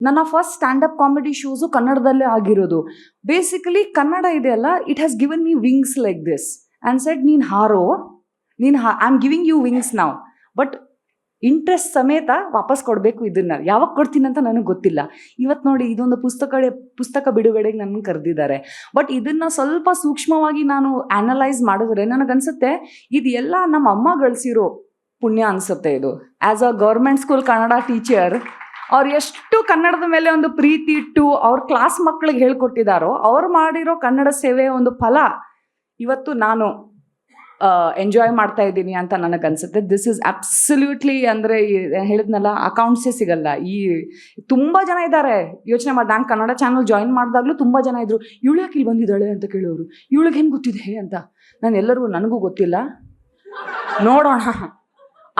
ನನ್ನ first stand up comedy shows ಕನ್ನಡದಲ್ಲೇ ಆಗಿರೋದು. ಬೇಸಿಕಲಿ ಕನ್ನಡ ಇದೆಯಲ್ಲ, it has given me wings like this and said ನೀನು ಹಾರೋ, I am giving you wings ನಾವು, ಬಟ್ ಇಂಟ್ರೆಸ್ಟ್ ಸಮೇತ ವಾಪಸ್ ಕೊಡಬೇಕು. ಇದನ್ನು ಯಾವಾಗ ಕೊಡ್ತೀನಿ ಅಂತ ನನಗೆ ಗೊತ್ತಿಲ್ಲ. ಇವತ್ತು ನೋಡಿ, ಇದೊಂದು ಪುಸ್ತಕ ಬಿಡುಗಡೆಗೆ ನನ್ನ ಕರೆದಿದ್ದಾರೆ. ಬಟ್ ಇದನ್ನು ಸ್ವಲ್ಪ ಸೂಕ್ಷ್ಮವಾಗಿ ನಾನು ಆ್ಯನಲೈಸ್ ಮಾಡಿದ್ರೆ ನನಗನ್ಸುತ್ತೆ ಇದು ಎಲ್ಲ ನಮ್ಮ ಅಮ್ಮ ಗಳಿಸಿರೋ ಪುಣ್ಯ ಅನಿಸುತ್ತೆ. ಇದು as a government school Kannada teacher, ಅವ್ರು ಎಷ್ಟು ಕನ್ನಡದ ಮೇಲೆ ಒಂದು ಪ್ರೀತಿ ಇಟ್ಟು ಅವ್ರ ಕ್ಲಾಸ್ ಮಕ್ಕಳಿಗೆ ಹೇಳ್ಕೊಟ್ಟಿದ್ದಾರೋ, ಅವ್ರು ಮಾಡಿರೋ ಕನ್ನಡ ಸೇವೆಯ ಒಂದು ಫಲ ಇವತ್ತು ನಾನು ಎಂಜಾಯ್ ಮಾಡ್ತಾ ಇದ್ದೀನಿ ಅಂತ ನನಗನ್ಸುತ್ತೆ. ದಿಸ್ ಇಸ್ ಅಬ್ಸಲ್ಯೂಟ್ಲಿ, ಅಂದರೆ ಹೇಳಿದ್ನಲ್ಲ, ಅಕೌಂಟ್ಸೇ ಸಿಗಲ್ಲ. ತುಂಬ ಜನ ಇದ್ದಾರೆ. ಯೋಚನೆ ಮಾಡಿ, ನಾನು ಕನ್ನಡ ಚಾನಲ್ ಜಾಯಿನ್ ಮಾಡಿದಾಗಲೂ ತುಂಬ ಜನ ಇದ್ದರು, ಇವಳು ಯಾಕೆ ಇಲ್ಲಿ ಬಂದಿದ್ದಾಳೆ ಅಂತ ಕೇಳೋರು, ಇವಳಿಗೆ ಏನು ಗೊತ್ತಿದೆ ಅಂತ. ನನಗೂ ಗೊತ್ತಿಲ್ಲ, ನೋಡೋಣ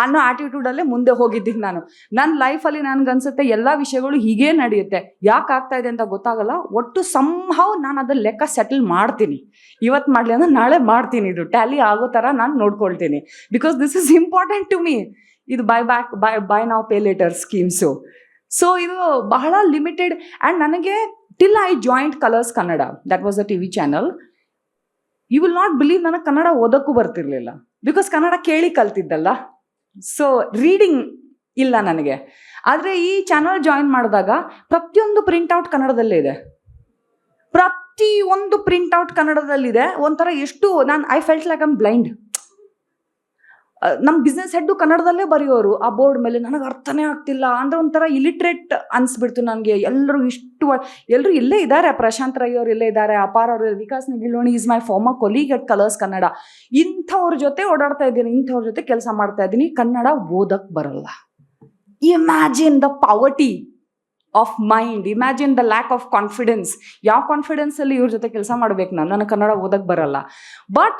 ಅನ್ನೋ ಆ್ಯಟಿಟ್ಯೂಡಲ್ಲೇ ಮುಂದೆ ಹೋಗಿದ್ದೀನಿ ನಾನು. ನನ್ನ ಲೈಫಲ್ಲಿ ನನಗನ್ಸುತ್ತೆ ಎಲ್ಲ ವಿಷಯಗಳು ಹೀಗೇ ನಡೆಯುತ್ತೆ. ಯಾಕೆ ಆಗ್ತಾ ಇದೆ ಅಂತ ಗೊತ್ತಾಗಲ್ಲ. ಒಟ್ಟು ಸಂಹವ್ ನಾನು ಅದರ ಲೆಕ್ಕ ಸೆಟಲ್ ಮಾಡ್ತೀನಿ. ಇವತ್ತು ಮಾಡಲಿ ಅಂದರೆ ನಾಳೆ ಮಾಡ್ತೀನಿ. ಇದು ಟ್ಯಾಲಿ ಆಗೋ ಥರ ನಾನು ನೋಡ್ಕೊಳ್ತೀನಿ. Because this is important to me. ಇದು buy now pay later schemes. So ಇದು ಬಹಳ ಲಿಮಿಟೆಡ್. ಆ್ಯಂಡ್ ನನಗೆ till I joined Colors Kannada, that was a TV channel, you will not believe, ನನಗೆ ಕನ್ನಡ ಓದೋಕ್ಕೂ ಬರ್ತಿರ್ಲಿಲ್ಲ. ಬಿಕಾಸ್ ಕನ್ನಡ ಕೇಳಿ ಕಲ್ತಿದ್ದಲ್ಲ. ಸೊ ರೀಡಿಂಗ್ ಇಲ್ಲ ನನಗೆ. ಆದರೆ ಈ ಚಾನಲ್ ಜಾಯಿನ್ ಮಾಡಿದಾಗ ಪ್ರತಿಯೊಂದು ಪ್ರಿಂಟ್ಔಟ್ ಕನ್ನಡದಲ್ಲೇ ಇದೆ. ಪ್ರತಿಯೊಂದು ಪ್ರಿಂಟ್ಔಟ್ ಕನ್ನಡದಲ್ಲಿದೆ. ಒಂಥರ ಎಷ್ಟು I felt like I'm blind. ನಮ್ಮ ಬಿಸ್ನೆಸ್ ಹೆಡ್ಡು ಕನ್ನಡದಲ್ಲೇ ಬರೆಯೋರು ಆ ಬೋರ್ಡ್ ಮೇಲೆ. ನನಗೆ ಅರ್ಥನೇ ಆಗ್ತಿಲ್ಲ. ಅಂದರೆ ಒಂಥರ ಇಲಿಟ್ರೇಟ್ ಅನಿಸ್ಬಿಡ್ತು ನನಗೆ. ಎಲ್ಲರೂ ಇಲ್ಲೇ ಇದ್ದಾರೆ. ಪ್ರಶಾಂತ್ ರೈ ಅವರು ಇಲ್ಲೇ ಇದ್ದಾರೆ, ಅಪಾರ್ ಅವರು, ವಿಕಾಸ್ ನಿಗಿಲೋಣಿ is my former colleague at Colors Kannada. ಇಂಥವ್ರ ಜೊತೆ ಓಡಾಡ್ತಾ ಇದ್ದೀನಿ, ಇಂಥವ್ರ ಜೊತೆ ಕೆಲಸ ಮಾಡ್ತಾ ಇದ್ದೀನಿ. ಕನ್ನಡ ಓದಕ್ಕೆ ಬರಲ್ಲ. Imagine the poverty of mind, imagine the lack of confidence. ಯಾವ ಕಾನ್ಫಿಡೆನ್ಸಲ್ಲಿ ಇವ್ರ ಜೊತೆ ಕೆಲಸ ಮಾಡ್ಬೇಕು ನನಗೆ ಕನ್ನಡ ಓದಕ್ಕೆ ಬರಲ್ಲ. ಬಟ್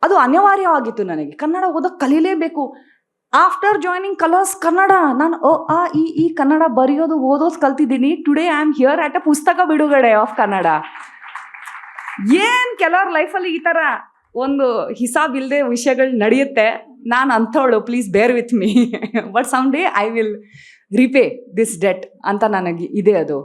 ಅದು ಅನಿವಾರ್ಯವಾಗಿತ್ತು ನನಗೆ. ಕನ್ನಡ ಓದಕ್ಕೆ ಕಲೀಲೇಬೇಕು. ಆಫ್ಟರ್ ಜಾಯ್ನಿಂಗ್ ಕಲರ್ಸ್ ಕನ್ನಡ ನಾನು ಈ ಕನ್ನಡ ಬರೆಯೋದು ಓದೋದು ಕಲ್ತಿದ್ದೀನಿ. Today I am here at a ಪುಸ್ತಕ ಬಿಡುಗಡೆ ಆಫ್ ಕನ್ನಡ. ಏನು ಕೆಲವ್ರ ಲೈಫಲ್ಲಿ ಈ ಥರ ಒಂದು ಹಿಸಾಬಿಲ್ಲದೆ ವಿಷಯಗಳು ನಡೆಯುತ್ತೆ. ನಾನು ಅಂಥವಳು, please bear with me. But some day I will repay this debt ಅಂತ ನನಗೆ ಇದೆ ಅದು.